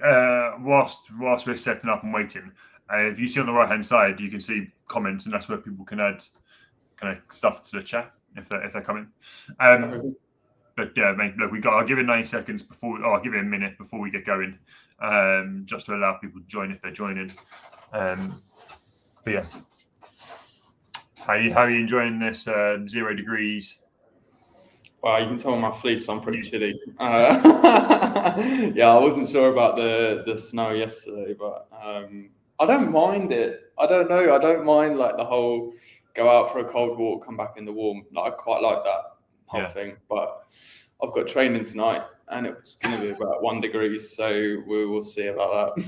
whilst we're setting up and waiting, if you see on the right hand side, you can see comments, and that's where people can add kind of stuff to the chat if they're coming. But yeah, mate, look, I'll give it 90 seconds before, or I'll give it a minute before we get going, just to allow people to join if they're joining. But yeah, how are you enjoying this 0 degrees? Well, you can tell my fleece, I'm pretty chilly. Yeah, I wasn't sure about the snow yesterday, but I don't mind it. I don't know. I don't mind like the whole go out for a cold walk, come back in the warm. Like, I quite like that whole thing. But I've got training tonight, and it's going to be about 1 degree, so we will see about that.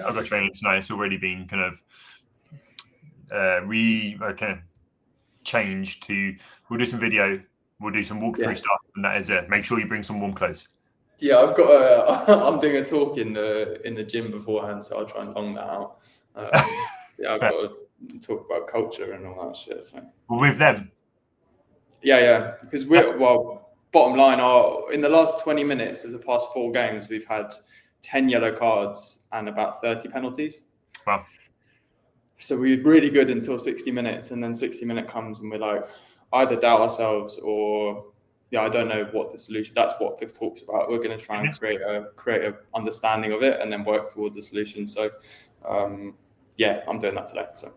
I've got training tonight. It's already been kind of changed to. We'll do some video. We'll do some walkthrough stuff, and that is it. Make sure you bring some warm clothes. Yeah, I've got. I'm doing a talk in the gym beforehand, so I'll try and long that out. Yeah, I've got to talk about culture and all that shit. So. Well, with them. Yeah, because bottom line, in the last 20 minutes of the past 4 games, we've had 10 yellow cards and about 30 penalties. Wow. So we're really good until 60 minutes, and then 60 minutes comes, and we're like, either doubt ourselves or. Yeah, I don't know what the solution. That's what the talk's about. We're going to try and create a understanding of it, and then work towards a solution. So, yeah, I'm doing that today. So,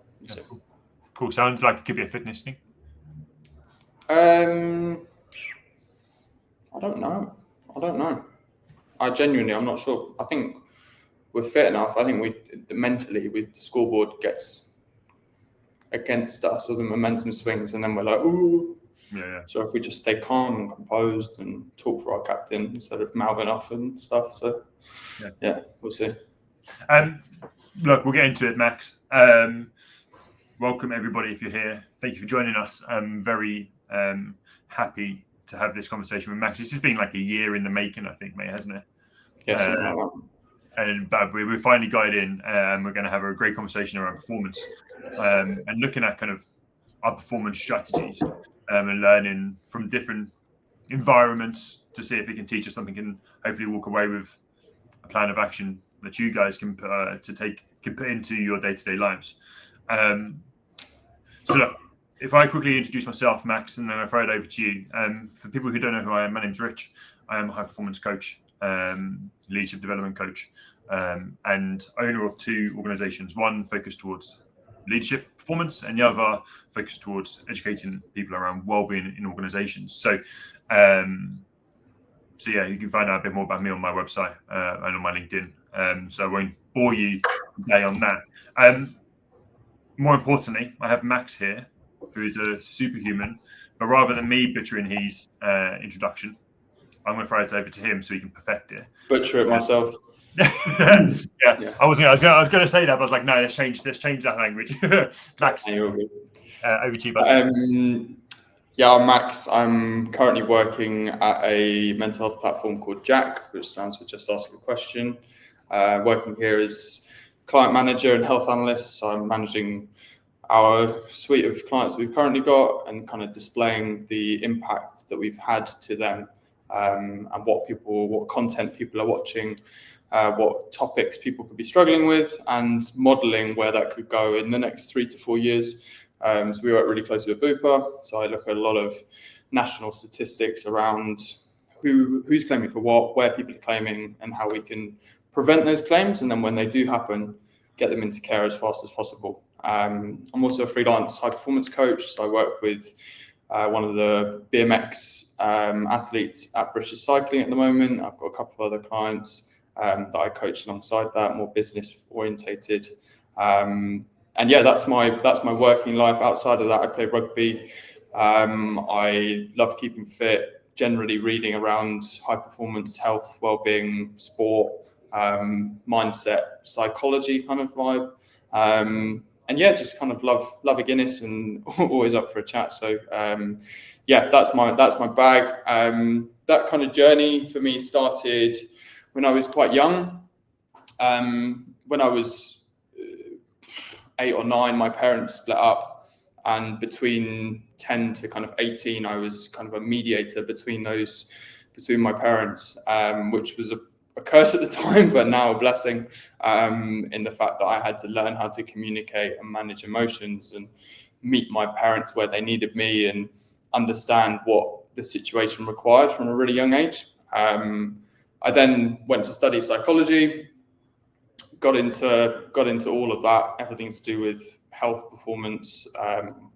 cool. Sounds like it could be a fitness thing. I don't know. I'm not sure. I think we're fit enough. I think mentally, the scoreboard gets against us, or the momentum swings, and then we're like, ooh. Yeah. So if we just stay calm and composed and talk for our captain instead of mouthing off and stuff, so yeah, we'll see. Look, we'll get into it, Max. Welcome everybody if you're here. Thank you for joining us. I'm very happy to have this conversation with Max. This has been like a year in the making, I think, mate, hasn't it? Yes. But we're finally got in, and we're going to have a great conversation around performance and looking at kind of our performance strategies. And learning from different environments to see if it can teach us something, and hopefully walk away with a plan of action that you guys can put into your day-to-day lives. So look, if I quickly introduce myself, Max, and then I throw it over to you. For people who don't know who I am, my name's Rich. I am a high-performance coach, leadership development coach, and owner of 2 organisations. One focused towards leadership performance, and the other focused towards educating people around wellbeing in organizations. So yeah, you can find out a bit more about me on my website and on my LinkedIn. So I won't bore you today on that. More importantly, I have Max here, who is a superhuman, but rather than me butchering his introduction, I'm going to throw it over to him so he can perfect it. Butcher it myself. Yeah. I was going to say that, but I was like, no, let's change that language. Max, over to you, buddy. Yeah, I'm Max. I'm currently working at a mental health platform called JAAQ, which stands for Just Ask a Question. Working here as client manager and health analyst. So I'm managing our suite of clients that we've currently got and kind of displaying the impact that we've had to them, and what content people are watching, what topics people could be struggling with, and modelling where that could go in the next 3 to 4 years. So we work really closely with Bupa. So I look at a lot of national statistics around who's claiming for what, where people are claiming, and how we can prevent those claims. And then when they do happen, get them into care as fast as possible. I'm also a freelance high performance coach. So I work with one of the BMX athletes at British Cycling at the moment. I've got a couple of other clients that I coach alongside that, more business orientated. And yeah, that's my working life. Outside of that, I play rugby. I love keeping fit, generally reading around high performance, health, wellbeing, sport, mindset, psychology kind of vibe. And yeah, just kind of love a Guinness and always up for a chat. So yeah, that's my bag. That kind of journey for me started when I was quite young. When I was 8 or 9, my parents split up, and between 10 to kind of 18, I was kind of a mediator between my parents, which was a a curse at the time, but now a blessing, in the fact that I had to learn how to communicate and manage emotions and meet my parents where they needed me and understand what the situation required from a really young age. I then went to study psychology, got into all of that, everything to do with health, performance,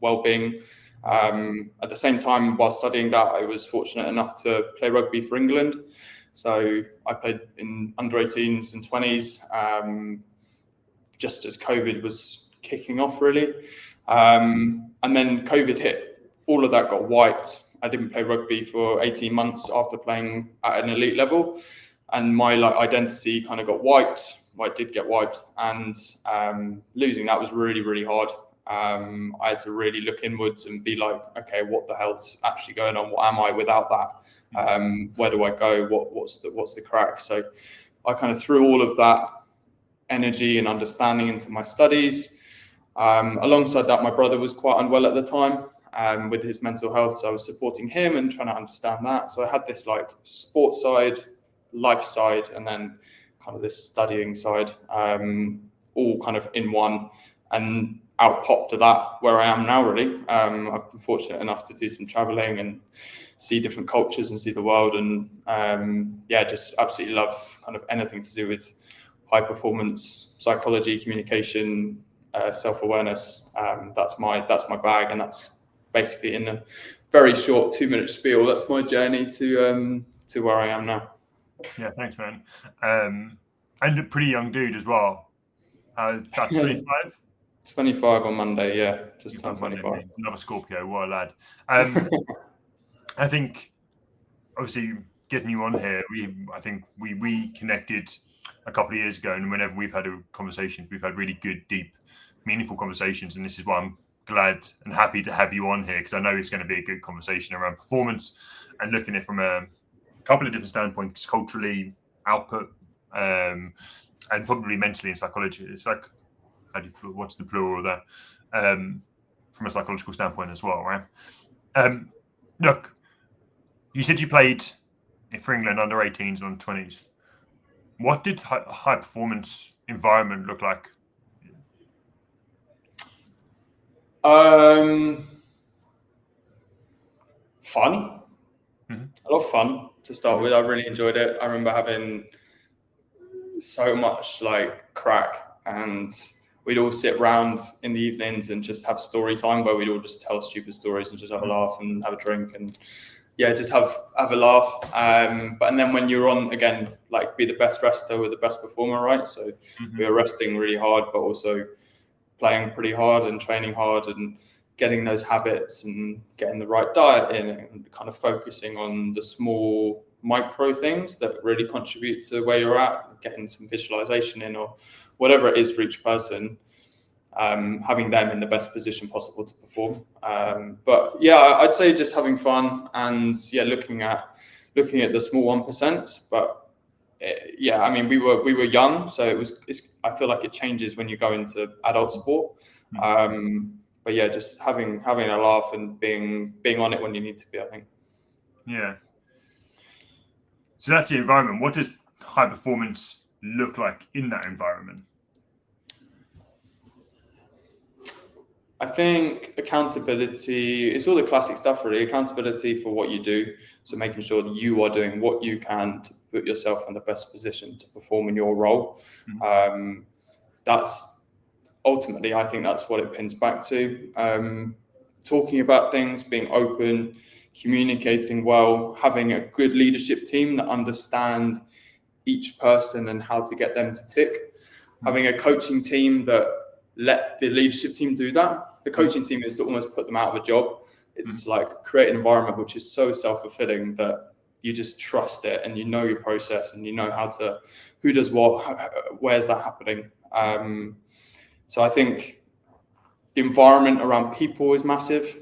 well-being. At the same time, while studying that, I was fortunate enough to play rugby for England. So I played in under 18s and 20s, just as COVID was kicking off, really. And then COVID hit. All of that got wiped. I didn't play rugby for 18 months after playing at an elite level. And my identity kind of got wiped. Well, it did get wiped. And losing that was really, really hard. I had to really look inwards and be like, okay, what the hell's actually going on? What am I without that? Where do I go? What's the crack? So I kind of threw all of that energy and understanding into my studies. Alongside that, my brother was quite unwell at the time with his mental health. So I was supporting him and trying to understand that. So I had this like sports side, life side, and then kind of this studying side, all kind of in one. And out popped to that where I am now, really. I've been fortunate enough to do some traveling and see different cultures and see the world, and just absolutely love kind of anything to do with high performance psychology, communication, self-awareness. That's my bag, and that's basically in a very short 2-minute spiel. That's my journey to where I am now. Yeah, thanks, man. And a pretty young dude as well. About 25. 25 on Monday, yeah, just turned 25. Another Scorpio, what a lad. I think, obviously, getting you on here, I think we connected a couple of years ago, and whenever we've had a conversation, we've had really good, deep, meaningful conversations, and this is why I'm glad and happy to have you on here, because I know it's going to be a good conversation around performance and looking at it from a couple of different standpoints, culturally, output, and probably mentally in psychology. It's like, what's the plural there? From a psychological standpoint as well, right? Look, you said you played for England under 18s and under 20s. What did high performance environment look like? Fun. Mm-hmm. A lot of fun to start with. I really enjoyed it. I remember having so much like crack, and we'd all sit around in the evenings and just have story time where we'd all just tell stupid stories and just have a laugh and have a drink and just have a laugh. And then when you're on again, like be the best rester or the best performer, right? So we were resting really hard, but also playing pretty hard and training hard and getting those habits and getting the right diet in and kind of focusing on the small micro things that really contribute to where you're at, getting some visualization in or whatever it is for each person, having them in the best position possible to perform. But yeah, I'd say just having fun and looking at the small 1%. But I mean, we were young, so I feel like it changes when you go into adult sport. But yeah, just having a laugh and being on it when you need to be, I think. Yeah. So that's the environment. What does high performance look like in that environment? I think accountability, it's all the classic stuff really. Accountability for what you do. So making sure that you are doing what you can to put yourself in the best position to perform in your role. That's ultimately, I think that's what it pins back to. Talking about things, being open, communicating well, having a good leadership team that understand each person and how to get them to tick. Having a coaching team that let the leadership team do that. The coaching team is to almost put them out of a job. It's like create an environment which is so self-fulfilling that you just trust it and you know your process and you know who does what, where's that happening. So I think the environment around people is massive.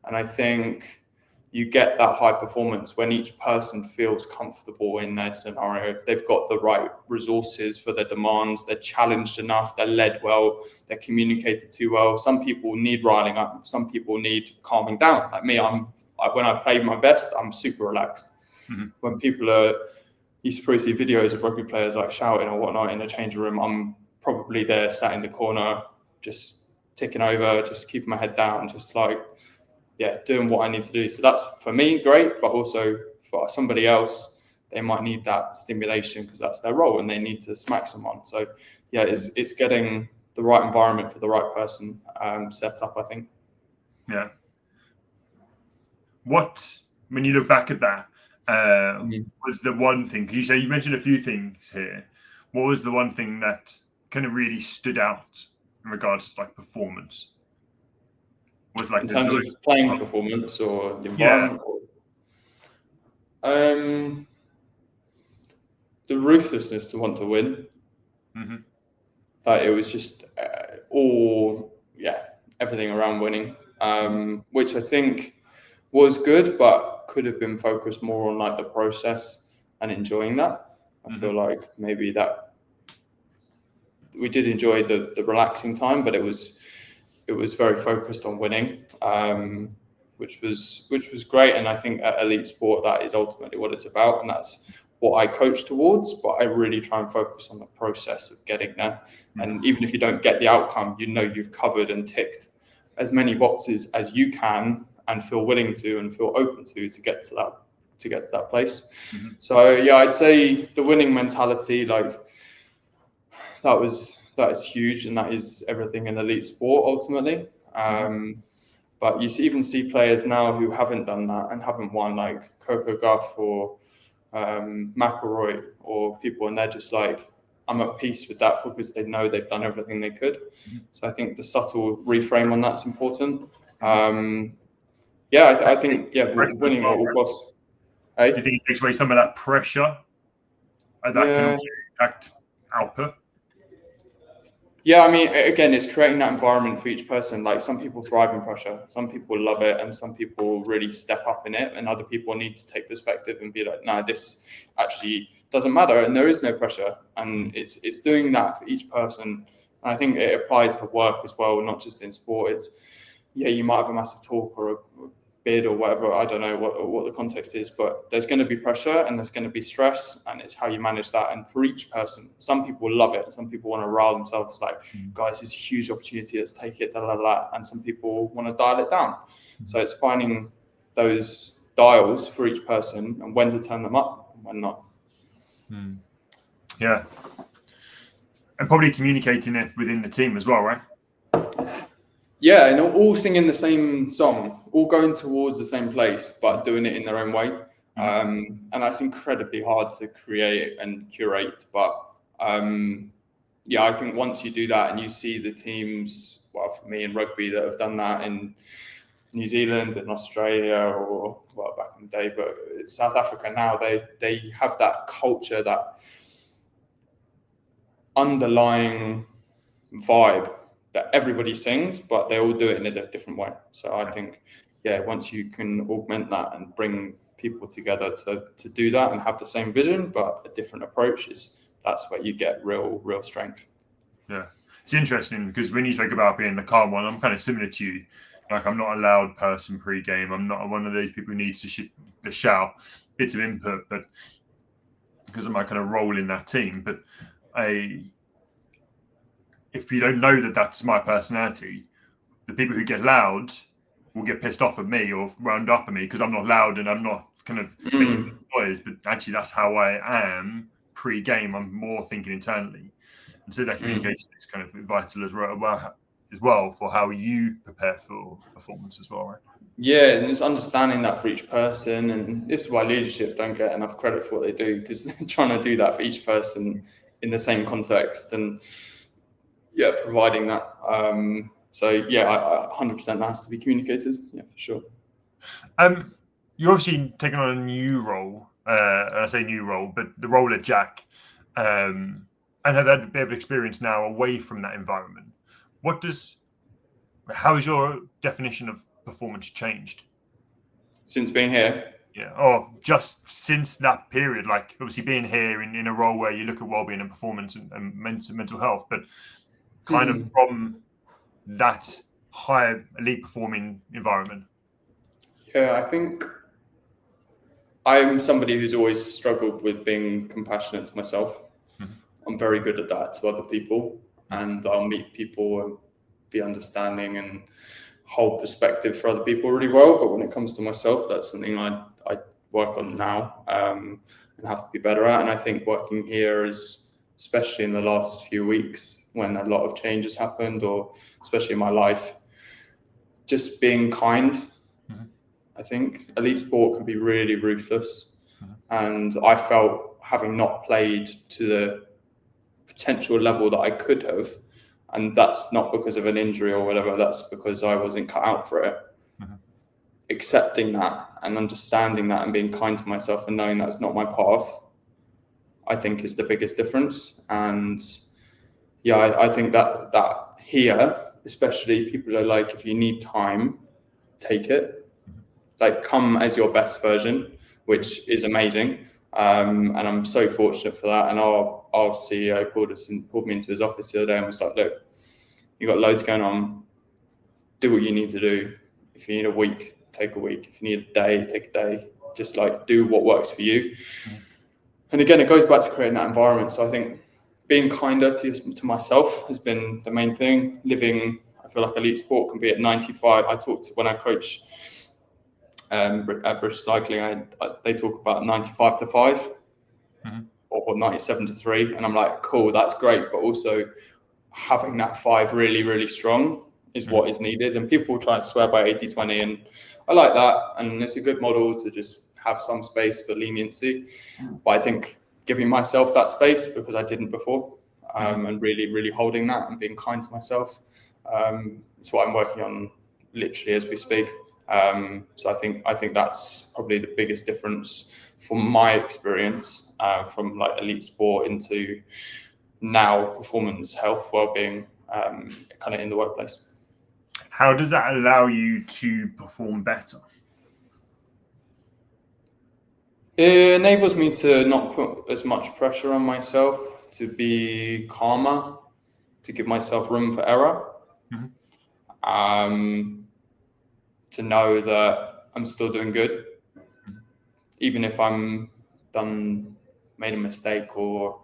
And I think you get that high performance when each person feels comfortable in their scenario. They've got the right resources for their demands. They're challenged enough. They're led well. They're communicated to well. Some people need riling up. Some people need calming down. Like me, when I play my best, I'm super relaxed. When people are used to probably see videos of rugby players like shouting or whatnot in a changing room. I'm probably there sat in the corner, just ticking over, just keeping my head down, just like, doing what I need to do. So that's, for me, great, but also for somebody else, they might need that stimulation because that's their role and they need to smack someone. So it's getting the right environment for the right person set up, I think. Yeah. What, when you look back at that, was the one thing, because you mentioned a few things here. What was the one thing that kind of really stood out in regards to like performance? Was like in terms of playing performance or the environment? The ruthlessness to want to win. Mm-hmm. It was just everything around winning, which I think was good, but could have been focused more on like the process and enjoying that. I feel like maybe that we did enjoy the relaxing time, but it was very focused on winning, which was great. And I think at elite sport, that is ultimately what it's about, and that's what I coach towards. But I really try and focus on the process of getting there. And even if you don't get the outcome, you know you've covered and ticked as many boxes as you can, and feel willing to and feel open to get to that place. So I'd say the winning mentality, like that is huge, and that is everything in elite sport ultimately. But you even see players now who haven't done that and haven't won, like Coco Gauff or McElroy or people, and they're just like, I'm at peace with that because they know they've done everything they could. So I think the subtle reframe on that's important. I think winning at all costs. Do you think it takes away some of that pressure that can also impact output? Yeah, I mean, again, it's creating that environment for each person. Like some people thrive in pressure, some people love it, and some people really step up in it, and other people need to take perspective and be like, no, this actually doesn't matter, and there is no pressure. And it's doing that for each person. And I think it applies to work as well, not just in sport. It's, you might have a massive talk or a bid or whatever, I don't know what the context is, but there's going to be pressure and there's going to be stress, and it's how you manage that. And for each person, some people love it, some people want to rile themselves like, guys, it's a huge opportunity, let's take it, and some people want to dial it down. So it's finding those dials for each person and when to turn them up and when not. Yeah, and probably communicating it within the team as well, right? Yeah, and all singing the same song, all going towards the same place, but doing it in their own way. And that's incredibly hard to create and curate. But I think once you do that and you see the teams, well, for me in rugby that have done that in New Zealand and Australia, or back in the day, but South Africa now, they have that culture, that underlying vibe that everybody sings, but they all do it in a different way. So I think, once you can augment that and bring people together to do that and have the same vision, but a different approach, that's where you get real strength. Yeah. It's interesting because when you spoke about being the calm one, I'm kind of similar to you. Like, I'm not a loud person pre-game. I'm not one of those people who needs to shout bits of input, but because of my kind of role in that team. But if you don't know that that's my personality, the people who get loud will get pissed off at me or wound up at me because I'm not loud and I'm not kind of making noise. But actually, that's how I am pre-game. I'm more thinking internally. And so that communication is kind of vital as well for how you prepare for performance as well, right? Yeah, and it's understanding that for each person. And this is why leadership don't get enough credit for what they do, because they're trying to do that for each person in the same context. And providing that. 100% that has to be communicated. Yeah, for sure. You're obviously taking on a new role. I say new role, but the role at JAAQ, and have had a bit of experience now away from that environment. How has your definition of performance changed since being here? Yeah, or just since that period, like obviously being here in a role where you look at wellbeing and performance and mental health, but kind of from that high elite performing environment. Yeah, I think I'm somebody who's always struggled with being compassionate to myself. I'm very good at that to other people, and I'll meet people and be understanding and hold perspective for other people really well. But when it comes to myself, that's something I work on now and have to be better at. And I think working here is, especially in the last few weeks when a lot of change has happened, or especially in my life, just being kind. I think elite sport can be really ruthless. And I felt, having not played to the potential level that I could have, and that's not because of an injury or whatever, that's because I wasn't cut out for it. Accepting that and understanding that and being kind to myself and knowing that's not my path, I think is the biggest difference. And yeah, I think that here, especially, people are like, if you need time, take it. Like, come as your best version, which is amazing. And I'm so fortunate for that. And our CEO pulled me into his office the other day and was like, look, you've got loads going on. Do what you need to do. If you need a week, take a week. If you need a day, take a day. Just like do what works for you. And again, it goes back to creating that environment. So I think being kinder to myself has been the main thing. I feel like elite sport can be at 95. When I coach at British Cycling, they talk about 95 to 5 or 97 to 3. And I'm like, cool, that's great. But also having that 5 really, really strong is what is needed. And people try to swear by 80-20, and I like that. And it's a good model to just have some space for leniency. But I think giving myself that space, because I didn't before, and really, really holding that and being kind to myself, it's what I'm working on literally as we speak. So I think that's probably the biggest difference from my experience, from like elite sport into now performance, health, wellbeing, kind of in the workplace. How does that allow you to perform better? It enables me to not put as much pressure on myself, to be calmer, to give myself room for error, to know that I'm still doing good, even if I'm made a mistake, or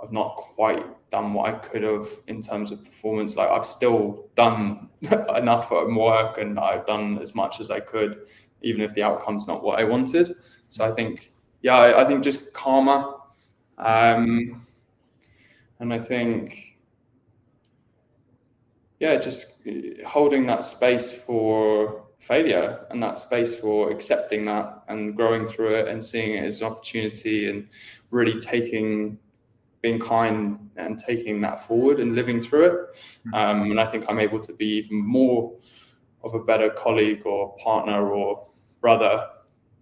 I've not quite done what I could have in terms of performance. Like, I've still done enough work, and I've done as much as I could, even if the outcome's not what I wanted. So I think just calmer. And I think, just holding that space for failure and that space for accepting that and growing through it and seeing it as an opportunity, and really being kind and taking that forward and living through it. And I think I'm able to be even more of a better colleague or partner or brother,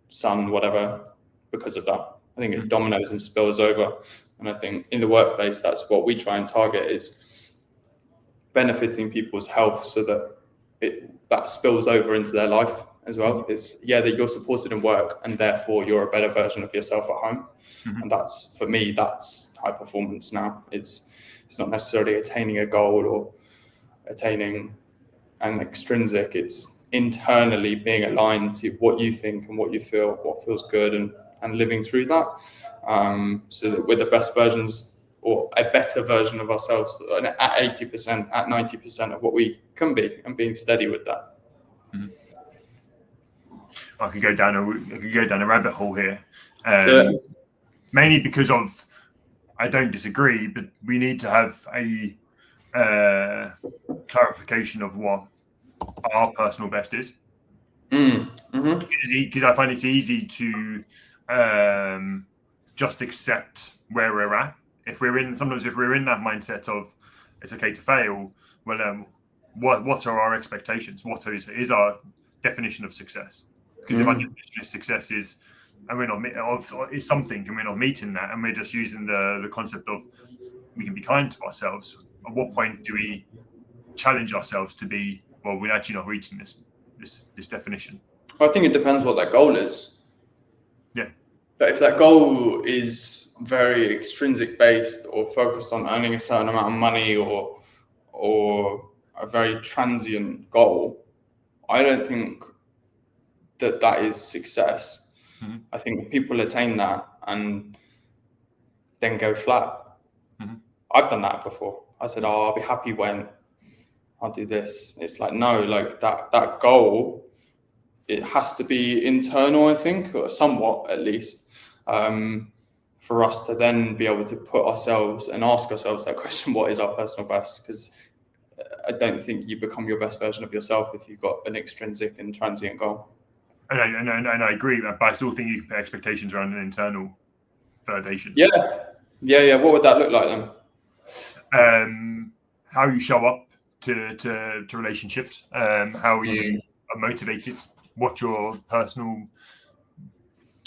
son, whatever, because of that. I think it dominoes and spills over. And I think in the workplace, that's what we try and target, is benefiting people's health, so that that spills over into their life as well. Is that you're supported in work, and therefore you're a better version of yourself at home. And that's, for me, that's high performance now. It's not necessarily attaining a goal or attaining an extrinsic. It's internally being aligned to what you think and what you feel, what feels good, and living through that, so that we're the best versions, or a better version of ourselves at 80%, at 90% of what we can be, and being steady with that. I could go down a rabbit hole here, Do it. mainly because of, I don't disagree, but we need to have a clarification of what our personal best is. Because I find it's easy to just accept where we're at. If we're in that mindset of it's okay to fail, well, what are our expectations? What is our definition of success? Because if our definition of success is, and we're not is something, and we're not meeting that, and we're just using the concept of we can be kind to ourselves, at what point do we challenge ourselves to be, well, we're actually not reaching this definition? I think it depends what that goal is. Yeah. But if that goal is very extrinsic based, or focused on earning a certain amount of money, or a very transient goal, I don't think that is success. Mm-hmm. I think people attain that and then go flat. Mm-hmm. I've done that before. I said, oh, I'll be happy when I'll do this. It's like, no, like that goal, it has to be internal, I think, or somewhat at least, for us to then be able to put ourselves and ask ourselves that question, what is our personal best? Because I don't think you become your best version of yourself if you've got an extrinsic and transient goal. And I agree, but I still think you can put expectations around an internal validation. Yeah. What would that look like then? How you show up to relationships, how you are motivated, what your personal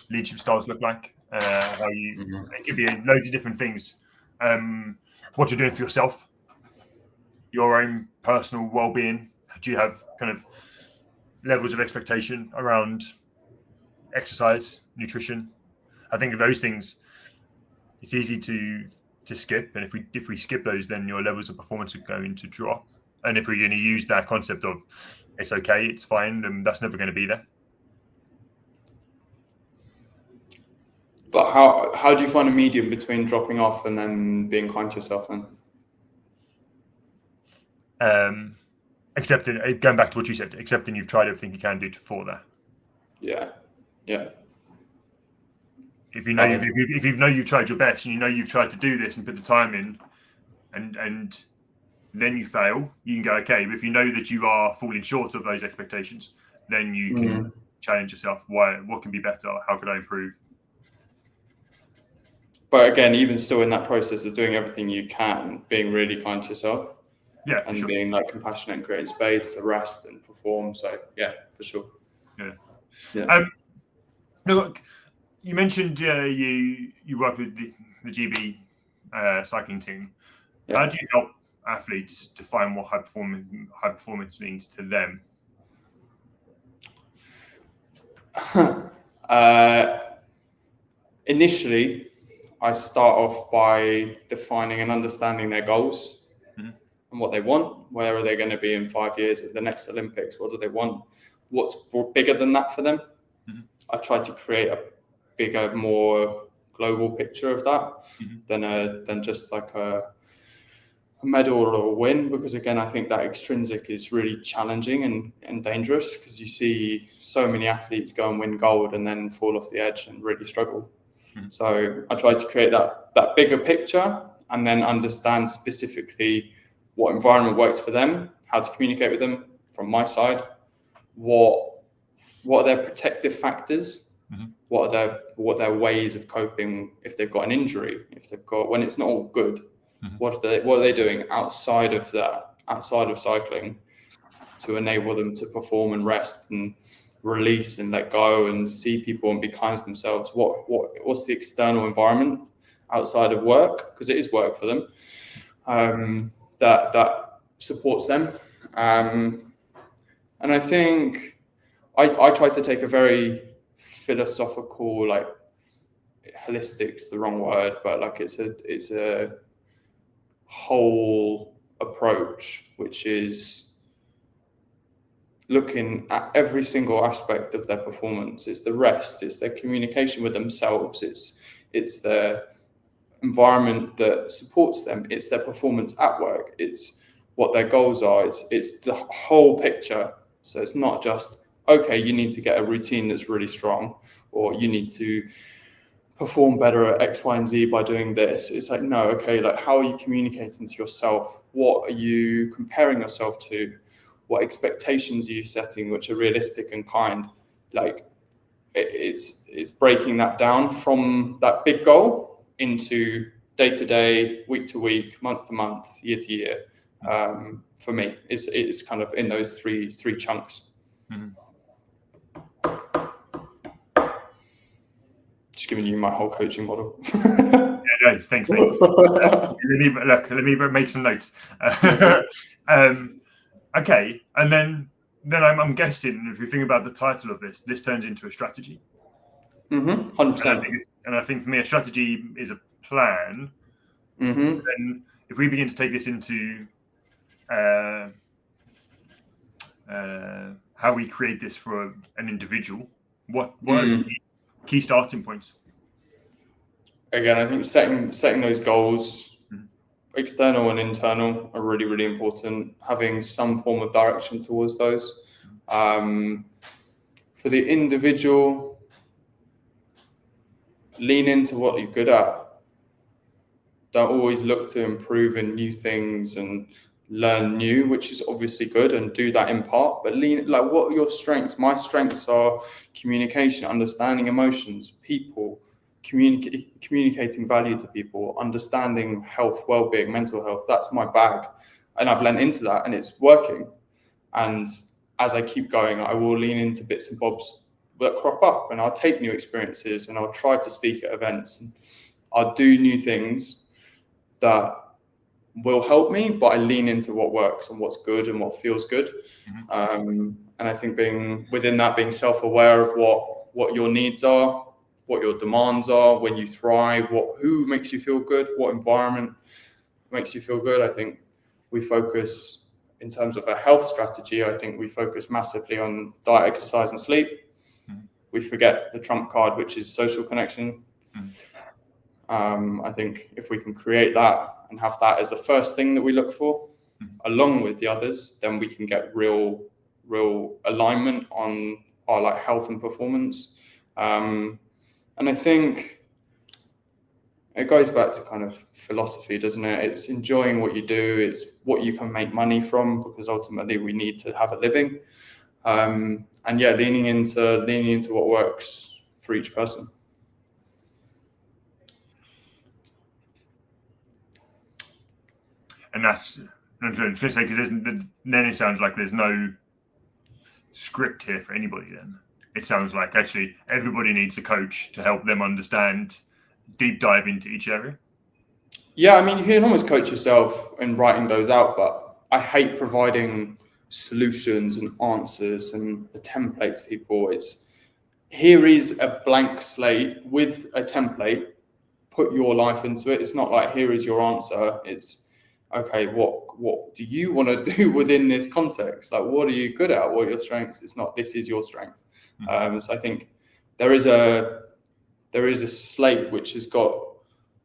leadership styles look like, how you it could be loads of different things. What you're doing for yourself, your own personal well-being. Do you have kind of levels of expectation around exercise, nutrition? I think of those things, it's easy to skip, and if we skip those, then your levels of performance are going to drop. And if we're going to use that concept of it's okay, it's fine, then that's never going to be there. But how do you find a medium between dropping off and then being kind to yourself then? Accepting, going back to what you said, accepting you've tried everything you can do for that. Yeah. If you know if you know you've tried your best and you know you've tried to do this and put the time in, and then you fail, you can go, okay. But if you know that you are falling short of those expectations, then you can challenge yourself. What can be better? How could I improve? But again, even still in that process of doing everything you can, being really kind to yourself. Yeah, and sure. Being like compassionate and creating space to rest and perform. So yeah, for sure. Yeah. Look, you mentioned you work with the GB cycling team. Yeah. How do you help athletes define what high performance means to them? Initially, I start off by defining and understanding their goals and what they want. Where are they going to be in 5 years at the next Olympics? What do they want? What's bigger than that for them? I try to create a bigger, more global picture of that than just like a medal or a win, because again, I think that extrinsic is really challenging and dangerous, because you see so many athletes go and win gold and then fall off the edge and really struggle. So I try to create that bigger picture and then understand specifically what environment works for them, how to communicate with them from my side, what are their protective factors, what are their ways of coping if they've got an injury, when it's not all good. What are they doing outside of cycling to enable them to perform and rest and release and let go and see people and be kind to themselves? What's the external environment outside of work, because it is work for them, that supports them. And I think I try to take a very philosophical, like, holistic's the wrong word, but like it's a whole approach, which is looking at every single aspect of their performance. It's the rest, it's their communication with themselves, it's their environment that supports them, it's their performance at work, it's what their goals are, it's the whole picture. So it's not just, okay, you need to get a routine that's really strong, or you need to perform better at X, Y, and Z by doing this. It's like, no, okay, like, how are you communicating to yourself? What are you comparing yourself to? What expectations are you setting which are realistic and kind? Like, it's breaking that down from that big goal into day to day, week to week, month to month, year to year. For me, it's kind of in those three chunks. Just giving you my whole coaching model. Yeah, thanks, mate. Let me make some notes. Okay, and then I'm guessing, if you think about the title of this turns into a strategy. 100%. And I think for me, a strategy is a plan. And if we begin to take this into how we create this for an individual, what are key starting points? Again, I think setting those goals, external and internal, are really, really important. Having some form of direction towards those. For the individual, lean into what you're good at. Don't always look to improve in new things and learn new, which is obviously good, and do that in part. But what are your strengths? My strengths are communication, understanding emotions, people, communicating value to people, understanding health, well-being, mental health. That's my bag, and I've leaned into that, and it's working. And as I keep going, I will lean into bits and bobs that crop up, and I'll take new experiences, and I'll try to speak at events, and I'll do new things that will help me, but I lean into what works and what's good and what feels good. And I think being self-aware of what your needs are, what your demands are, when you thrive, who makes you feel good, what environment makes you feel good. I think we focus, in terms of a health strategy, I think we focus massively on diet, exercise, and sleep. We forget the trump card, which is social connection. I think if we can create that and have that as the first thing that we look for, along with the others, then we can get real alignment on our health and performance. And I think it goes back to kind of philosophy, doesn't it? It's enjoying what you do. It's what you can make money from, because ultimately we need to have a living. And leaning into what works for each person. And that's, I'm going to say, because then it sounds like there's no script here for anybody. Then it sounds like actually everybody needs a coach to help them understand, deep dive into each area. Yeah, I mean, you can almost coach yourself in writing those out, but I hate providing solutions and answers and a template to people. Here is a blank slate with a template. Put your life into it. It's not like, here is your answer. It's, okay, what do you want to do within this context? Like, what are you good at? What are your strengths? It's not, this is your strength. So I think there is a slate which has got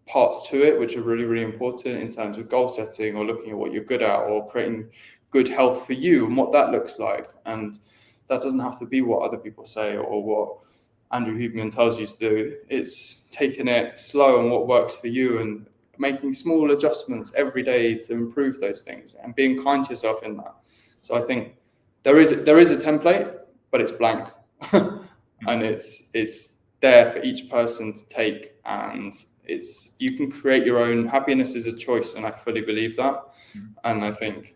parts to it which are really, really important in terms of goal setting, or looking at what you're good at, or creating good health for you and what that looks like. And that doesn't have to be what other people say or what Andrew Huberman tells you to do. It's taking it slow and what works for you, and making small adjustments every day to improve those things, and being kind to yourself in that. So I think there is a template, but it's blank. And it's there for each person to take, and you can create your own. Happiness is a choice, and I fully believe that. And I think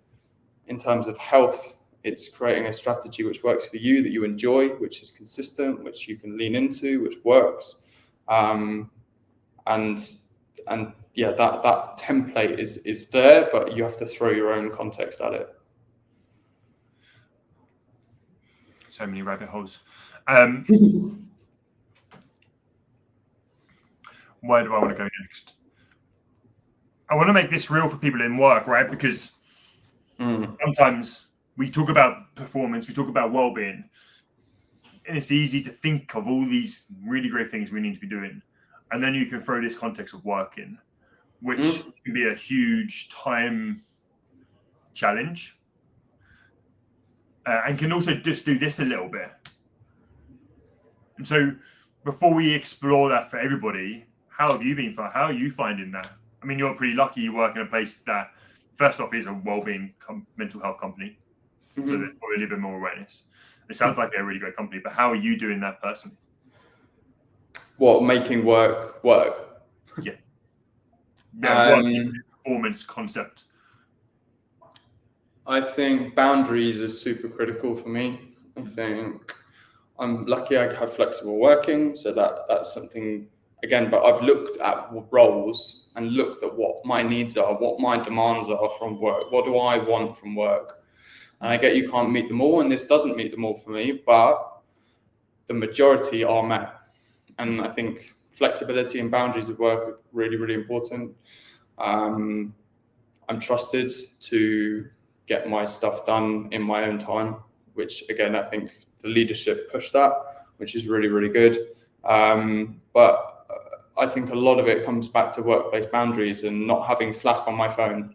in terms of health, it's creating a strategy which works for you, that you enjoy, which is consistent, which you can lean into, which works. That template is there, but you have to throw your own context at it. So many rabbit holes. Where do I want to go next? I want to make this real for people in work, right? Because sometimes we talk about performance, we talk about well-being, and it's easy to think of all these really great things we need to be doing. And then you can throw this context of work in, which can be a huge time challenge, and can also just do this a little bit. And so before we explore that for everybody, how have you been? How are you finding that? I mean, you're pretty lucky. You work in a place that, first off, is a wellbeing mental health company. So there's probably a little bit more awareness. It sounds like they're a really great company, but how are you doing that personally? What, making work? Yeah, performance concept. I think boundaries are super critical for me. I think I'm lucky I have flexible working, so that's something, again, but I've looked at roles and looked at what my needs are, what my demands are from work, what do I want from work. And I get you can't meet them all, and this doesn't meet them all for me, but the majority are met. And I think flexibility and boundaries of work are really, really important. I'm trusted to get my stuff done in my own time, which again, I think the leadership push that, which is really, really good. But I think a lot of it comes back to workplace boundaries and not having Slack on my phone,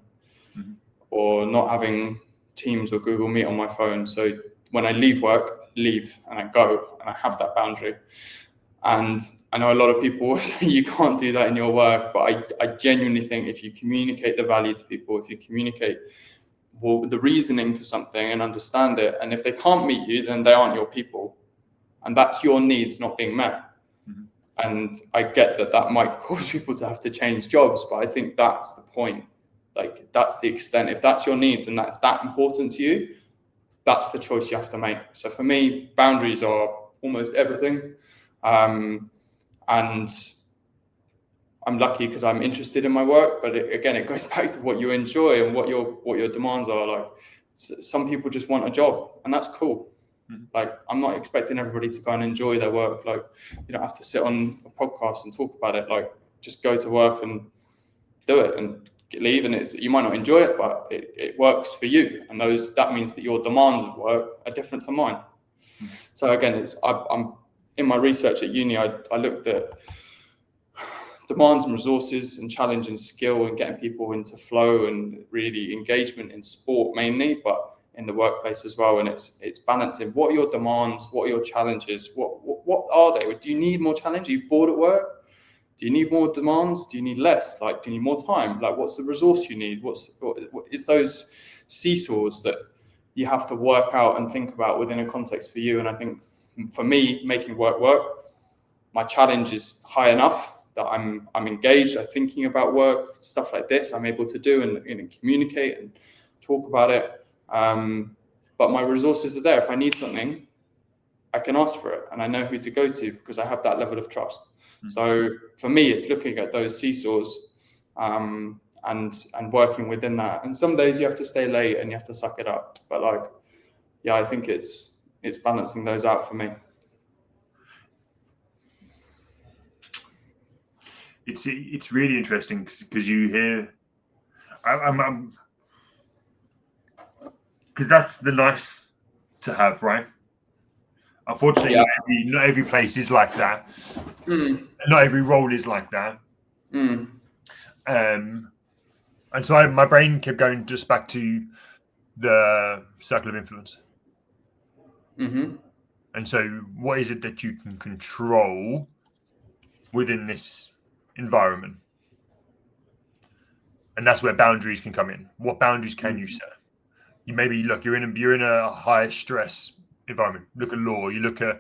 or not having Teams or Google Meet on my phone. So when I leave work, leave and I go and I have that boundary. And I know a lot of people say you can't do that in your work, but I genuinely think if you communicate the value to people, if you communicate the reasoning for something and understand it, and if they can't meet you, then they aren't your people. And that's your needs not being met. And I get that might cause people to have to change jobs, but I think that's the point. Like, that's the extent. If that's your needs and that's that important to you, that's the choice you have to make. So for me, boundaries are almost everything. And I'm lucky because I'm interested in my work, but it goes back to what you enjoy and what your demands are. Like, some people just want a job, and that's cool. Like, I'm not expecting everybody to go and enjoy their work. Like, you don't have to sit on a podcast and talk about it. Like, just go to work and do it and leave. And you might not enjoy it, but it works for you. And that means that your demands of work are different to mine. So again, I'm in my research at uni, I looked at demands and resources and challenge and skill and getting people into flow and really engagement in sport mainly, but in the workplace as well. And it's balancing what are your demands, what are your challenges, what are they? Do you need more challenge? Are you bored at work? Do you need more demands? Do you need less? Like, do you need more time? Like, what's the resource you need? What is those seesaws that you have to work out and think about within a context for you? And I think for me, making work, my challenge is high enough that I'm engaged, I'm thinking about work, stuff like this I'm able to do and communicate and talk about it. But my resources are there. If I need something, I can ask for it and I know who to go to because I have that level of trust. So for me, it's looking at those seesaws and working within that. And some days you have to stay late and you have to suck it up. But I think it's balancing those out for me. It's really interesting because you hear, because that's the nice to have, right? Unfortunately, not every place is like that. Not every role is like that. And so my brain kept going just back to the circle of influence. And so what is it that you can control within this environment? And that's where boundaries can come in. What boundaries can you set? You're in a high stress environment. Look at law, you look at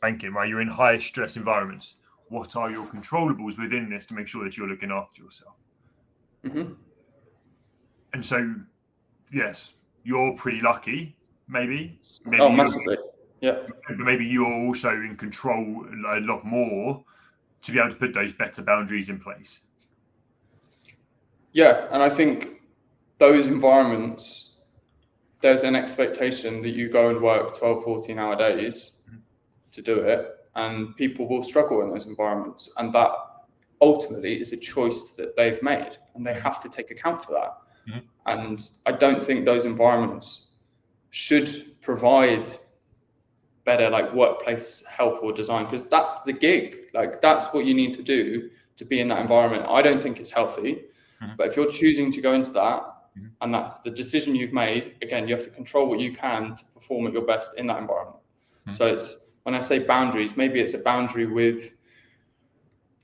banking, right? You're in high stress environments. What are your controllables within this to make sure that you're looking after yourself? And so, yes, you're pretty lucky, maybe massively. Yeah. But maybe you're also in control a lot more to be able to put those better boundaries in place. Yeah, and I think those environments, there's an expectation that you go and work 12, 14-hour days to do it, and people will struggle in those environments. And that ultimately is a choice that they've made, and they have to take account for that. And I don't think those environments should provide better workplace health or design, because that's the gig. That's what you need to do to be in that environment. I don't think it's healthy, but if you're choosing to go into that, and that's the decision you've made, again, you have to control what you can to perform at your best in that environment. So it's, when I say boundaries, maybe it's a boundary with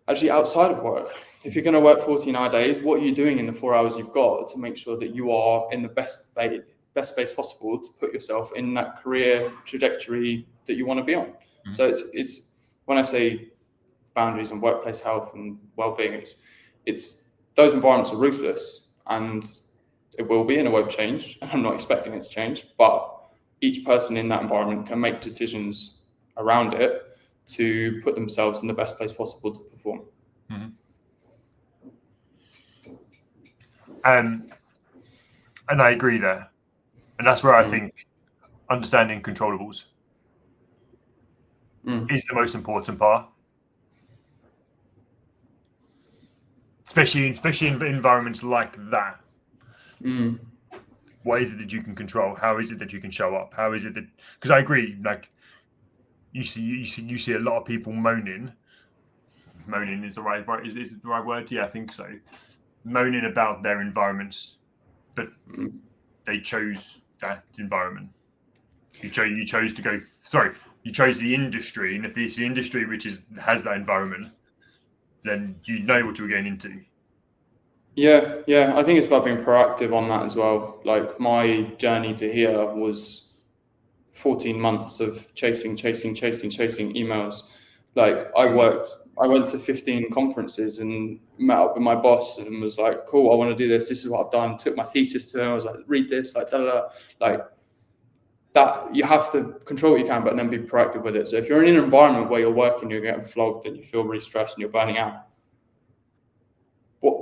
actually outside of work. If you're going to work 14-hour days, what are you doing in the 4 hours you've got to make sure that you are in the best space possible to put yourself in that career trajectory that you want to be on? So it's when I say boundaries and workplace health and well-being, it's those environments are ruthless, and it will be, and it won't change, and I'm not expecting it to change, but each person in that environment can make decisions around it to put themselves in the best place possible to perform. And I agree there. And that's where I think understanding controllables is the most important part. Especially in environments like that. What is it that you can control? How is it that you can show up? How is it that, because I agree, you see a lot of people moaning. Moaning is the right is it the right word? Yeah, I think so. Moaning about their environments, but they chose that environment. You chose to go. Sorry, you chose the industry, and if it's the industry which has that environment, then you know what you're getting into. Yeah. I think it's about being proactive on that as well. Like my journey to here was 14 months of chasing emails. Like I went to 15 conferences and met up with my boss and was like, cool, I want to do this. This is what I've done. Took my thesis to him. I was like, read this, like, da, da, da. Like that. You have to control what you can, but then be proactive with it. So if you're in an environment where you're working, you're getting flogged and you feel really stressed and you're burning out, what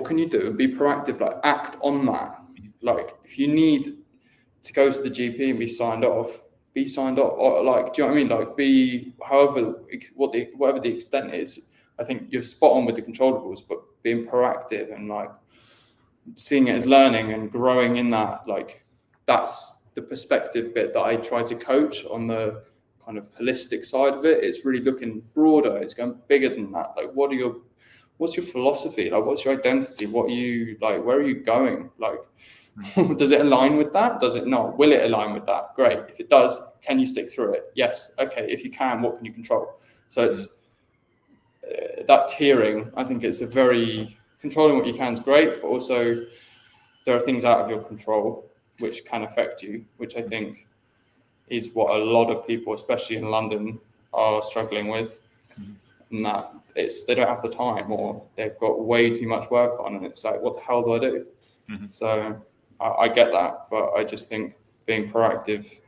can you do? Be proactive, like act on that. Like if you need to go to the GP and be signed off, or like, do you know what I mean? Like be whatever the extent is. I think you're spot on with the controllables, but being proactive and like seeing it as learning and growing in that, like that's the perspective bit that I try to coach on the kind of holistic side of it. It's really looking broader. It's going bigger than that. Like what's your philosophy? Like what's your identity? What are you like? Where are you going? Like, does it align with that? Does it not? Will it align with that? Great. If it does, can you stick through it? Yes. Okay. If you can, what can you control? So it's that tiering. I think it's a very controlling what you can is great, but also there are things out of your control which can affect you, which I think is what a lot of people, especially in London, are struggling with. And that they don't have the time, or they've got way too much work on, and it's like, what the hell do I do? So I get that, but I just think being proactive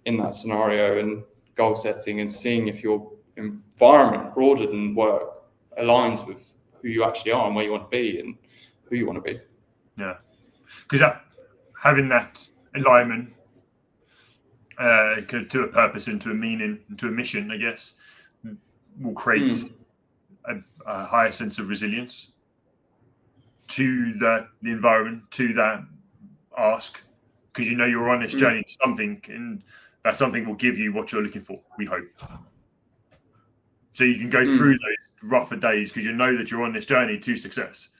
in that scenario and goal setting and seeing if your environment broader than work aligns with who you actually are and where you want to be and who you want to be. Yeah, because having that alignment to a purpose, into a meaning, into a mission, I guess, will create a higher sense of resilience to the environment, to that ask, because you know you're on this journey to something, and that something will give you what you're looking for, we hope. So you can go through those rougher days because you know that you're on this journey to success.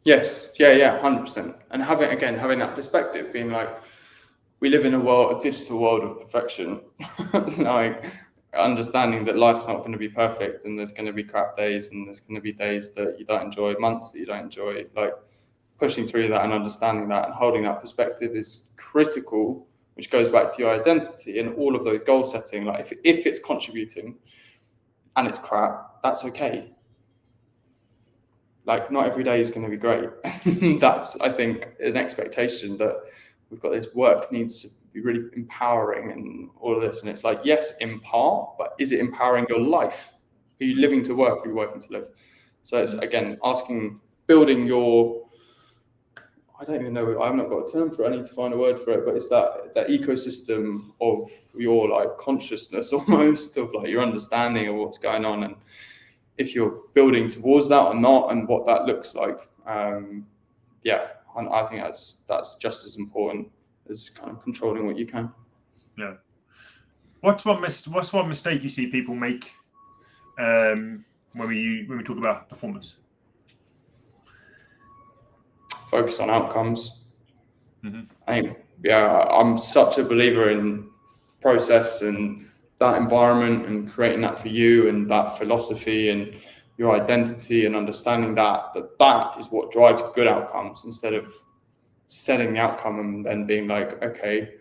Yes, yeah, 100%. And having that perspective, being like, we live in a digital world of perfection. Like understanding that life's not going to be perfect, and there's going to be crap days, and there's going to be days that you don't enjoy, months that you don't enjoy. Like pushing through that and understanding that and holding that perspective is critical, which goes back to your identity and all of those goal setting. Like if it's contributing and it's crap, that's okay. Like not every day is going to be great. That's, I think, an expectation that we've got this work needs to be really empowering and all of this. And it's like, yes, in part, but is it empowering your life? Are you living to work? Are you working to live? So it's, again, building your, I don't even know, I've not got a term for it. I need to find a word for it, but it's that ecosystem of your like consciousness almost, of like your understanding of what's going on. And if you're building towards that or not, and what that looks like. I think that's just as important as kind of controlling what you can. Yeah. What's one mistake you see people make when we talk about performance? Focus on outcomes. I think, I'm such a believer in process and that environment and creating that for you, and that philosophy and your identity, and understanding that is what drives good outcomes, instead of setting the outcome and then being like, okay,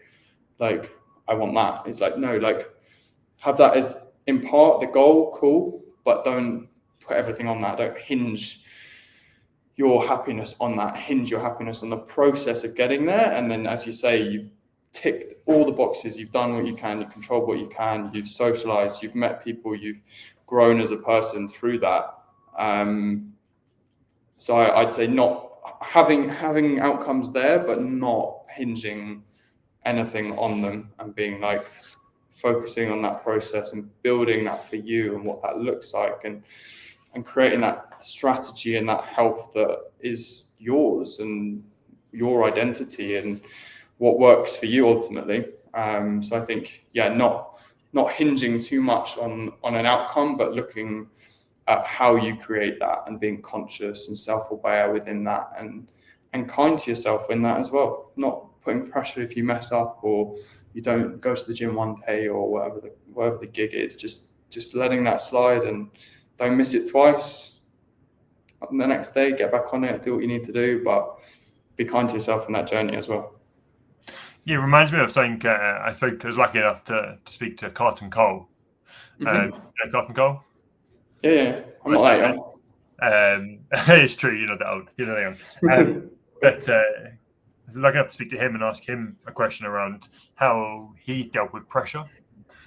like I want that. It's like, no, like have that as in part the goal, cool, but don't put everything on that. Don't hinge your happiness on that. Hinge your happiness on the process of getting there. And then, as you say, you've ticked all the boxes, you've done what you can, you've controlled what you can, you've socialized, you've met people, you've grown as a person through that. So I'd say not having outcomes there, but not hinging anything on them, and being like focusing on that process and building that for you and what that looks like, and creating that strategy and that health that is yours and your identity and what works for you ultimately. So I think, not hinging too much on an outcome, but looking at how you create that and being conscious and self-aware within that, and kind to yourself in that as well. Not putting pressure if you mess up or you don't go to the gym one day or whatever the gig is. Just letting that slide and don't miss it twice. The next day, get back on it, do what you need to do, but be kind to yourself in that journey as well. Yeah, it reminds me of something. I was lucky enough to speak to Carlton Cole. Carlton Cole? Yeah. I'm not that young. It's true, you're not that old. You're not that young. But I was lucky enough to speak to him and ask him a question around how he dealt with pressure.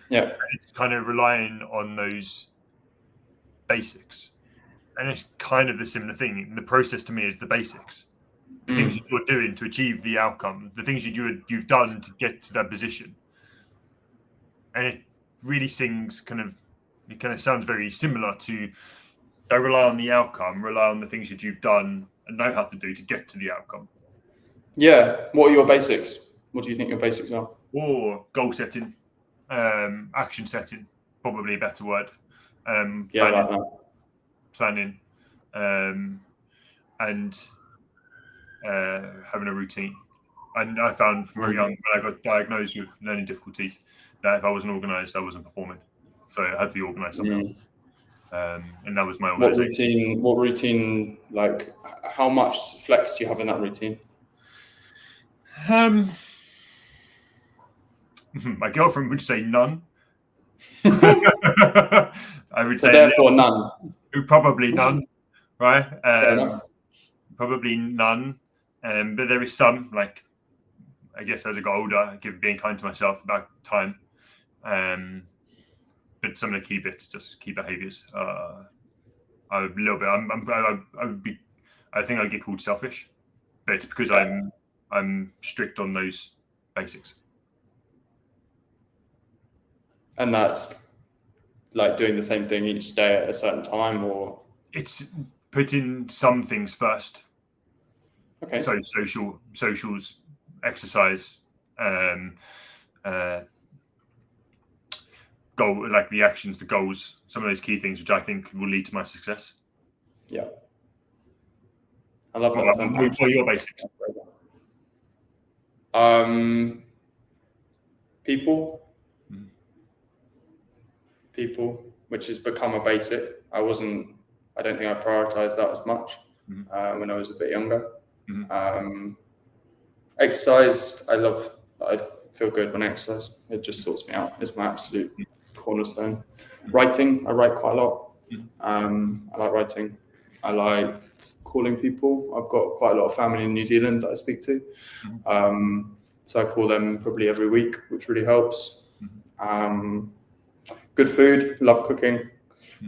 Yeah. And it's kind of relying on those basics. And it's kind of the similar thing. The process to me is the basics. The things that you're doing to achieve the outcome, the things you've done to get to that position. And it really it sounds very similar to, don't rely on the outcome, rely on the things that you've done and know how to do to get to the outcome. Yeah. What are your basics? What do you think your basics are? Or goal setting, action setting, probably a better word. Planning, and having a routine. And I found from very young, when I got diagnosed with learning difficulties, that if I wasn't organised, I wasn't performing. So I had to be organised somehow. And that was my organisation. What routine? Like, how much flex do you have in that routine? My girlfriend would say none. I would say therefore none. Probably none, right? Probably none. But there is some, like, I guess as I got older, being kind to myself about time. But some of the key bits, just key behaviours, a little bit. I think I'd get called selfish, but it's because I'm strict on those basics. And that's like doing the same thing each day at a certain time, or it's putting some things first. Okay. So socials, exercise, goal, like the actions, the goals, some of those key things, which I think will lead to my success. Yeah. I love that. What are your basics? People, which has become a basic. I don't think I prioritized that as much when I was a bit younger. Exercise, I feel good when I exercise. It just sorts me out. It's my absolute cornerstone. Writing, I write quite a lot. I like writing. I like calling people. I've got quite a lot of family in New Zealand that I speak to. So I call them probably every week, which really helps. Good food, love cooking.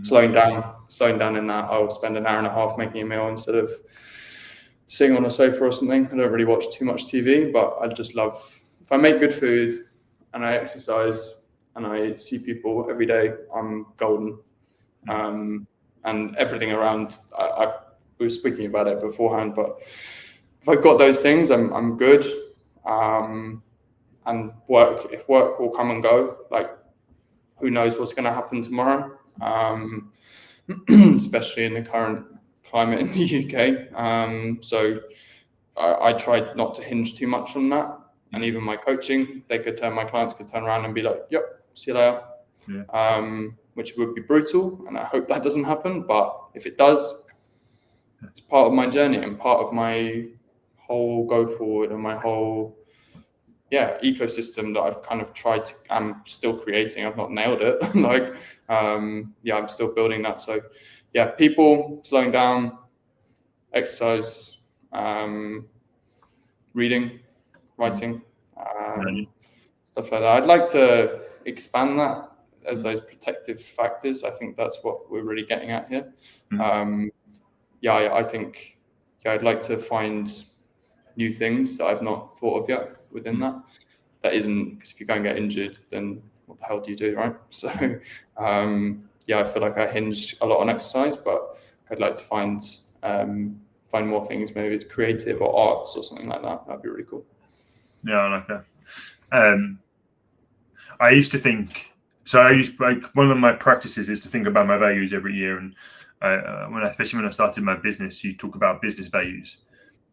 Slowing down in that. I'll spend an hour and a half making a meal instead of sitting on a sofa or something. I don't really watch too much TV, but I just love, if I make good food and I exercise and I see people every day, I'm golden. And everything around, we were speaking about it beforehand, but if I've got those things, I'm good. And if work will come and go, like, who knows what's going to happen tomorrow, especially in the current climate in the UK. So I tried not to hinge too much on that. And even my coaching, my clients could turn around and be like, yep, see you later. Yeah. Which would be brutal. And I hope that doesn't happen. But if it does, it's part of my journey and part of my whole go forward and my whole ecosystem that I've kind of I'm still creating. I've not nailed it. I'm still building that. So people, slowing down, exercise, reading, writing, stuff like that. I'd like to expand that as those protective factors. I think that's what we're really getting at here. I think I'd like to find new things that I've not thought of yet within that. That isn't, because if you go and get injured, then what the hell do you do, right? So I feel like I hinge a lot on exercise, but I'd like to find more things, maybe it's creative or arts or something like that. That'd be really cool. Yeah, I like that. I used to think. So one of my practices is to think about my values every year, and especially when I started my business, you talk about business values,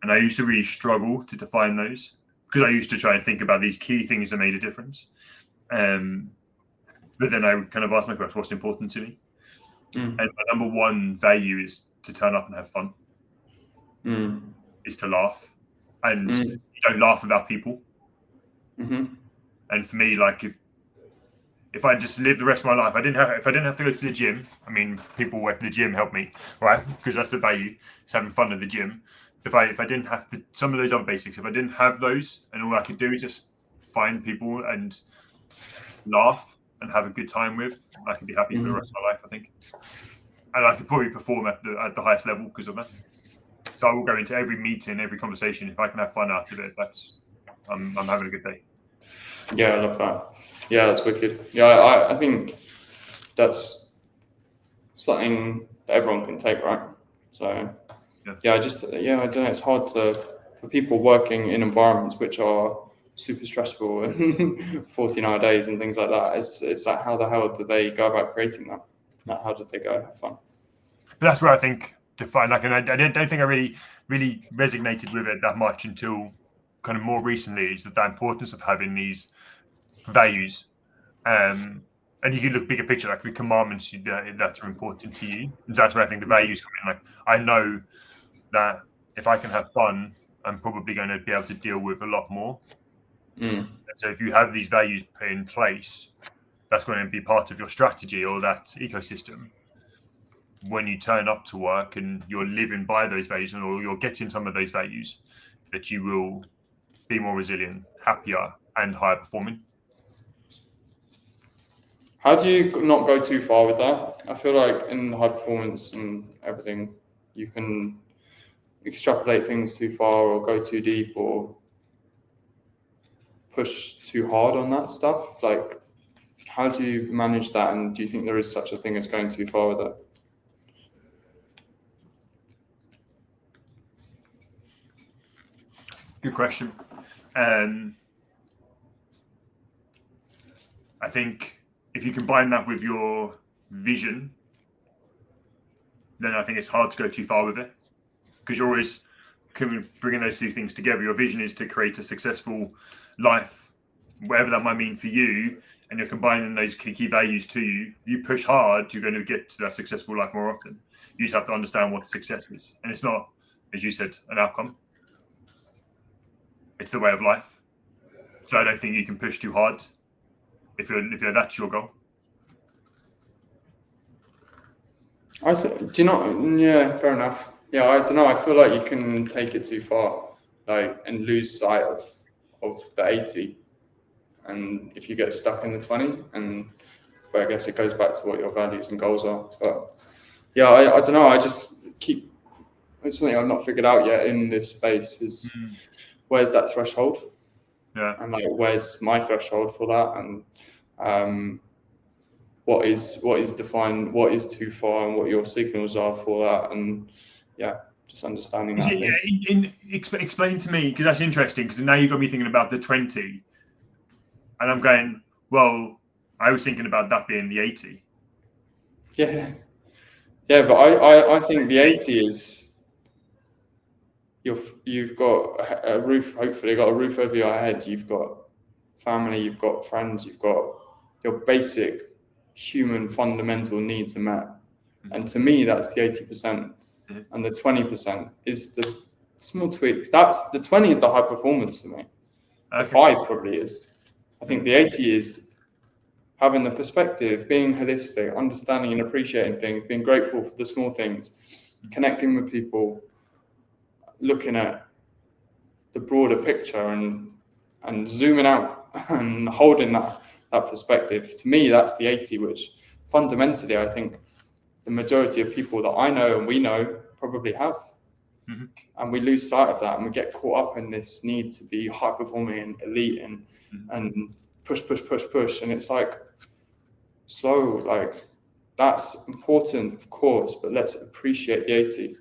and I used to really struggle to define those because I used to try and think about these key things that made a difference. But then I would kind of ask myself, what's important to me? And my number one value is to turn up and have fun. Is to laugh, and you don't laugh without people. And for me, like if I just lived the rest of my life, if I didn't have to go to the gym. I mean, people at the gym help me, right? Because that's the value. It's having fun at the gym. If I didn't have to, some of those other basics, if I didn't have those, and all I could do is just find people and laugh and have a good time with, I could be happy for the rest of my life, I think. And I could probably perform at the highest level because of that. So I will go into every meeting, every conversation. If I can have fun out of it, I'm having a good day. Yeah, I love that. Yeah, that's wicked. Yeah, I think that's something that everyone can take, right? So I don't know. It's hard for people working in environments which are super stressful and 40-hour days and things like that. It's like, how the hell do they go about creating that? Like, how did they go and have fun? But that's where I think and I don't think I really resonated with it that much until kind of more recently. Is that the importance of having these values, and you can look bigger picture, like the commandments that are important to you. And that's where I think the values come in. Like, I know that if I can have fun, I'm probably going to be able to deal with a lot more. And so if you have these values put in place, that's going to be part of your strategy or that ecosystem. When you turn up to work and you're living by those values, or you're getting some of those values, that you will be more resilient, happier, and higher performing. How do you not go too far with that? I feel like in high performance and everything, you can extrapolate things too far or go too deep or push too hard on that stuff. Like, how do you manage that? And do you think there is such a thing as going too far with it? Good question. I think if you combine that with your vision, then I think it's hard to go too far with it, because you're always bringing those two things together. Your vision is to create a successful life, whatever that might mean for you, and you're combining those key values to you. You push hard, you're going to get to that successful life more often. You just have to understand what success is, and it's not, as you said, an outcome. It's the way of life. So I don't think you can push too hard if that's your goal. Do you not? Yeah, fair enough. Yeah, I don't know. I feel like you can take it too far, like, and lose sight of the 80. And if you get stuck in the 20, but I guess it goes back to what your values and goals are. But yeah, I don't know. I just it's something I've not figured out yet in this space is where's that threshold? Yeah. And like, where's my threshold for that? And what is defined, what is too far, and what your signals are for that, and just understanding that. Explain to me, because that's interesting, because now you've got me thinking about the 20, and I'm going, well, I was thinking about that being the 80. Yeah, but I think the 80 is you've got a roof, hopefully got a roof over your head, you've got family, you've got friends, you've got your basic human fundamental needs are met. And to me, that's the 80%. And the 20% is the small tweaks. That's the 20 is the high performance for me. The 5 probably is. I think the 80 is having the perspective, being holistic, understanding and appreciating things, being grateful for the small things, connecting with people, looking at the broader picture and zooming out and holding that perspective. To me, that's the 80, which fundamentally I think the majority of people that I know and we know probably have. And we lose sight of that, and we get caught up in this need to be high performing and elite and push. And it's like, slow, like, that's important, of course, but let's appreciate the 80.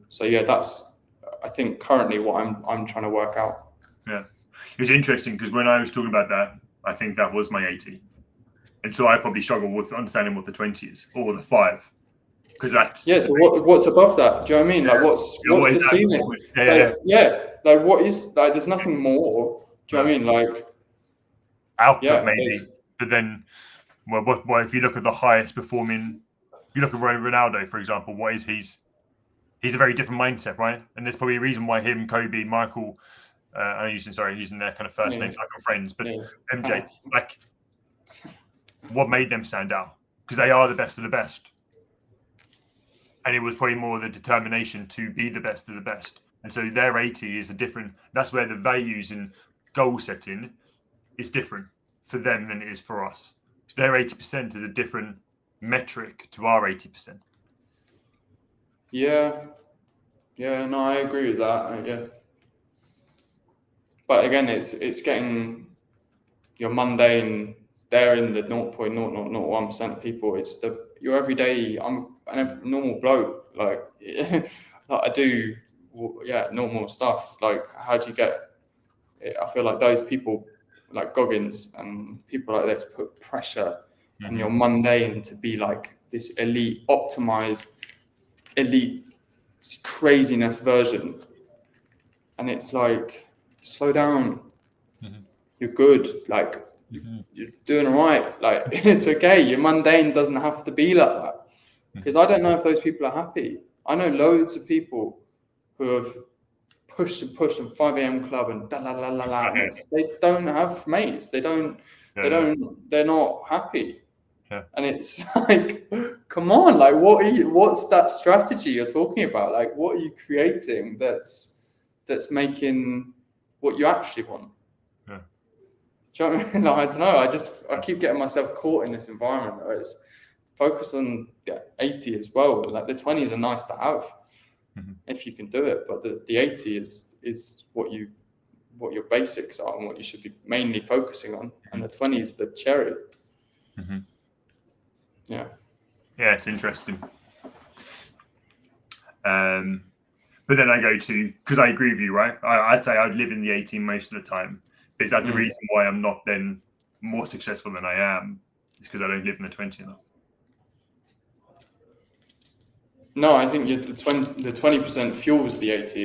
So yeah, that's, I think, currently what I'm trying to work out. Yeah, it was interesting because when I was talking about that, I think that was my 80. And so I probably struggle with understanding what the 20 is or the 5. Because that's so what's above that? Do you know what I mean? Like what's the ceiling? Like what is like? There's nothing more. Do you know what I mean? Like output maybe, but then well, if you look at the highest performing, if you look at Ronaldo, for example, what is he's a very different mindset, right? And there's probably a reason why him, Kobe, Michael, I'm using their kind of first names like I'm friends, but MJ, like what made them stand out? Because they are the best of the best. And it was probably more the determination to be the best of the best. And so their 80 is a different, that's where the values and goal setting is different for them than it is for us. So their 80% is a different metric to our 80%. Yeah, no, I agree with that. But again, it's getting your mundane. They're in the 0.0001% of people. It's your everyday. I'm a normal bloke. Like, like I do, normal stuff. Like, how do you get? I feel like those people, like Goggins and people like this, put pressure on your mundane to be like this elite, optimized, elite craziness version. And it's like, slow down. You're good. Like, you're doing all right. Like, it's okay. Your mundane doesn't have to be like that. Because I don't know if those people are happy. I know loads of people who have pushed and 5 a.m. club and they don't have mates. They're not happy. Yeah. And it's like, come on, like what's that strategy you're talking about? Like, what are you creating that's making what you actually want? Yeah. Do you know what I mean? Like, I don't know. I keep getting myself caught in this environment where it's focused on 80 as well. Like the 20s are nice to have if you can do it, but the 80 is what your basics are and what you should be mainly focusing on, and the 20 is the cherry. Yeah, it's interesting. But then I go to, because I agree with you, right? I'd say I'd live in the 18 most of the time. But is that the reason why I'm not then more successful than I am? It's because I don't live in the 20 enough. No, I think the 20% fuels the 80.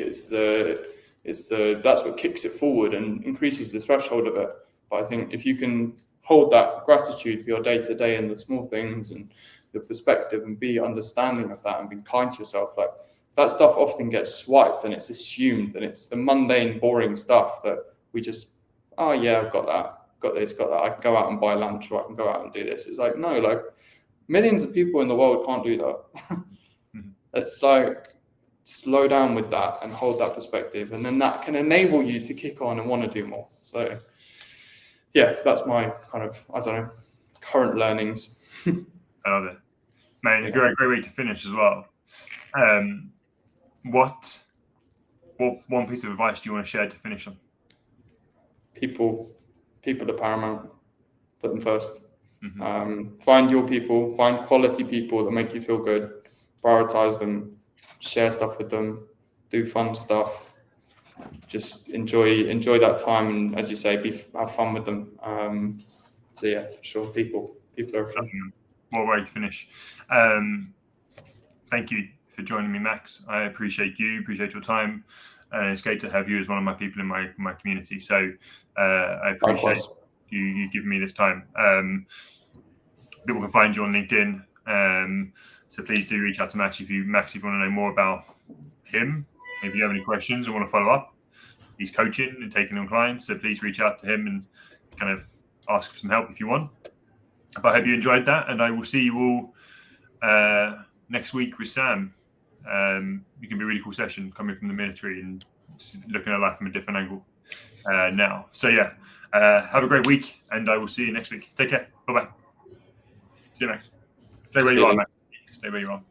That's what kicks it forward and increases the threshold of it. But I think if you can hold that gratitude for your day to day and the small things and the perspective and be understanding of that and be kind to yourself, like that stuff often gets swiped and it's assumed, and it's the mundane, boring stuff that we just, I've got that, got this, got that. I can go out and buy lunch, or I can go out and do this. It's like, no, like millions of people in the world can't do that. It's like, slow down with that and hold that perspective, and then that can enable you to kick on and want to do more. So that's my kind of, current learnings. I love it, man. It's a great way to finish as well. What one piece of advice do you want to share to finish on? People are paramount. Put them first. Find your people, find quality people that make you feel good, prioritize them, share stuff with them, do fun stuff, just enjoy that time, and as you say, have fun with them. Sure, people are everything. What way to finish. Thank you for joining me, Max. I appreciate your time. It's great to have you as one of my people in my community. So I appreciate you giving me this time. People can find you on LinkedIn. So please do reach out to Max if you want to know more about him. If you have any questions and want to follow up, he's coaching and taking on clients. So please reach out to him and kind of ask for some help if you want. But I hope you enjoyed that, and I will see you all next week with Sam. It can be a really cool session coming from the military and looking at life from a different angle now. So have a great week, and I will see you next week. Take care. Bye-bye. See you, Max. Stay where you are, Max. Stay where you are.